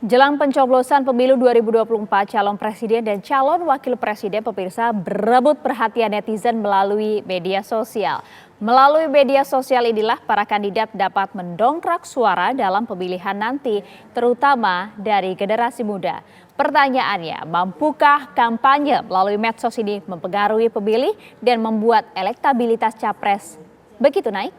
Jelang pencoblosan pemilu 2024, calon presiden dan calon wakil presiden pemirsa berebut perhatian netizen melalui media sosial. Melalui media sosial inilah para kandidat dapat mendongkrak suara dalam pemilihan nanti, terutama dari generasi muda. Pertanyaannya, mampukah kampanye melalui medsos ini mempengaruhi pemilih dan membuat elektabilitas capres begitu naik?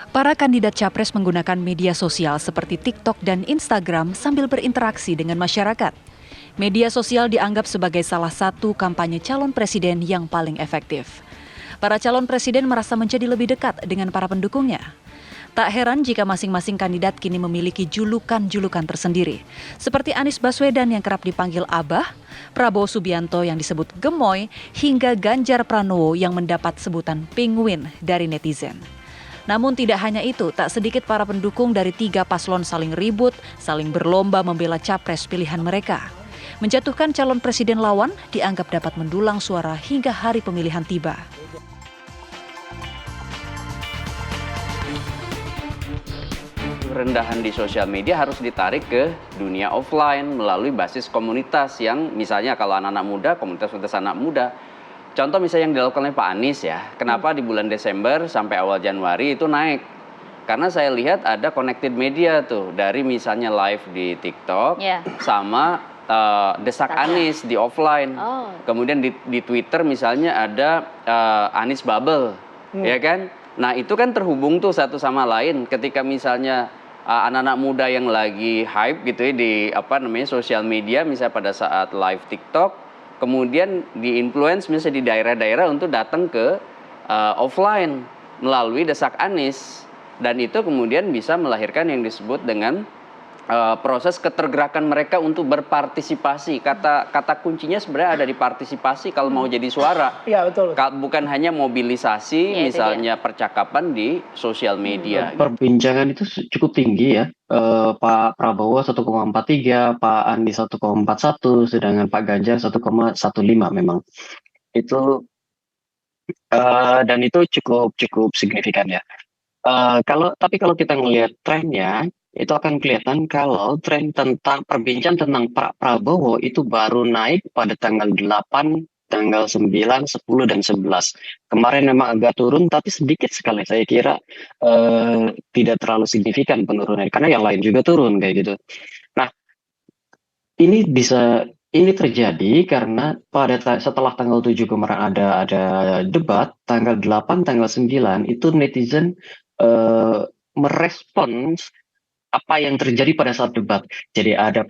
Para kandidat capres menggunakan media sosial seperti TikTok dan Instagram sambil berinteraksi dengan masyarakat. Media sosial dianggap sebagai salah satu kampanye calon presiden yang paling efektif. Para calon presiden merasa menjadi lebih dekat dengan para pendukungnya. Tak heran jika masing-masing kandidat kini memiliki julukan-julukan tersendiri. Seperti Anies Baswedan yang kerap dipanggil Abah, Prabowo Subianto yang disebut Gemoy, hingga Ganjar Pranowo yang mendapat sebutan Penguin dari netizen. Namun tidak hanya itu, tak sedikit para pendukung dari tiga paslon saling ribut, saling berlomba membela capres pilihan mereka. Menjatuhkan calon presiden lawan dianggap dapat mendulang suara hingga hari pemilihan tiba. Rendahan di sosial media harus ditarik ke dunia offline melalui basis komunitas yang misalnya kalau anak-anak muda, komunitas anak muda. Contoh misalnya yang dilakukan oleh Pak Anies ya, kenapa di bulan Desember sampai awal Januari itu naik? Karena saya lihat ada connected media tuh, dari misalnya live di TikTok sama desak Anies di offline. Kemudian di Twitter misalnya ada Anies Bubble, ya kan? Nah itu kan terhubung tuh satu sama lain. Ketika misalnya anak-anak muda yang lagi hype gitu ya di sosial media, misalnya pada saat live TikTok, kemudian di-influence misalnya di daerah-daerah untuk datang ke offline melalui desak Anies. Dan itu kemudian bisa melahirkan yang disebut dengan proses ketergerakan mereka untuk berpartisipasi. Kata kuncinya sebenarnya ada di partisipasi kalau mau jadi suara. Iya, betul. Bukan hanya mobilisasi, misalnya percakapan di sosial media. Perbincangan itu cukup tinggi ya. Pak Prabowo 1,43, Pak Anies 1,41, sedangkan Pak Ganjar 1,15 memang. Itu dan itu cukup signifikan ya. Tapi kalau kita ngelihat trennya, itu akan kelihatan kalau tren tentang perbincangan tentang Pak Prabowo itu baru naik pada tanggal 8, tanggal 9, 10, dan 11. Kemarin memang agak turun, tapi sedikit sekali. Saya kira tidak terlalu signifikan penurunannya, karena yang lain juga turun kayak gitu. Nah, ini terjadi karena setelah tanggal 7 kemarin ada debat, tanggal 8, tanggal 9 itu netizen merespons apa yang terjadi pada saat debat. Jadi ada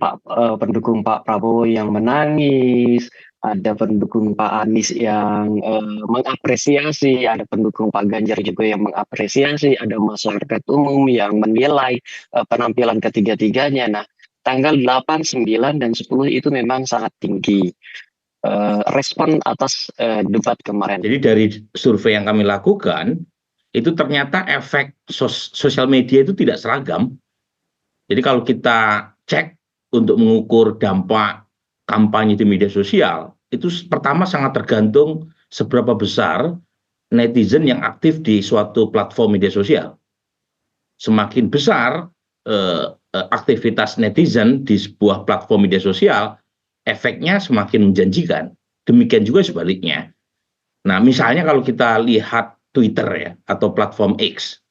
pendukung Pak Prabowo yang menangis, ada pendukung Pak Anies yang mengapresiasi, ada pendukung Pak Ganjar juga yang mengapresiasi, ada masyarakat umum yang menilai penampilan ketiga-tiganya. Nah, tanggal 8, 9, dan 10 itu memang sangat tinggi respon atas debat kemarin. Jadi dari survei yang kami lakukan, itu ternyata efek sosial media itu tidak seragam. Jadi kalau kita cek untuk mengukur dampak kampanye di media sosial, itu pertama sangat tergantung seberapa besar netizen yang aktif di suatu platform media sosial. Semakin besar aktivitas netizen di sebuah platform media sosial, efeknya semakin menjanjikan. Demikian juga sebaliknya. Nah, misalnya kalau kita lihat Twitter ya, atau platform X,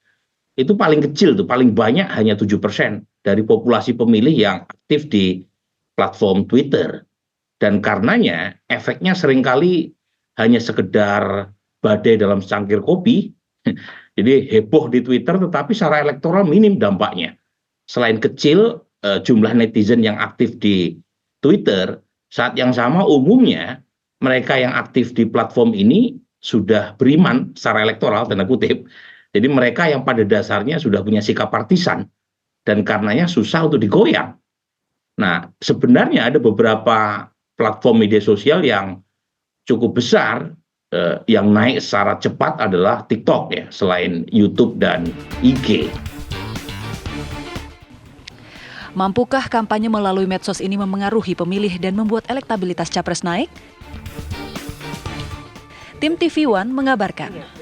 itu paling kecil tuh, paling banyak hanya 7% dari populasi pemilih yang aktif di platform Twitter. Dan karenanya efeknya seringkali hanya sekedar badai dalam secangkir kopi. Jadi heboh di Twitter tetapi secara elektoral minim dampaknya. Selain kecil jumlah netizen yang aktif di Twitter, saat yang sama umumnya mereka yang aktif di platform ini sudah beriman secara elektoral, tanda kutip. Jadi mereka yang pada dasarnya sudah punya sikap partisan dan karenanya susah untuk digoyang. Nah, sebenarnya ada beberapa platform media sosial yang cukup besar yang naik secara cepat adalah TikTok ya, selain YouTube dan IG. Mampukah kampanye melalui medsos ini memengaruhi pemilih dan membuat elektabilitas capres naik? Tim TV One mengabarkan.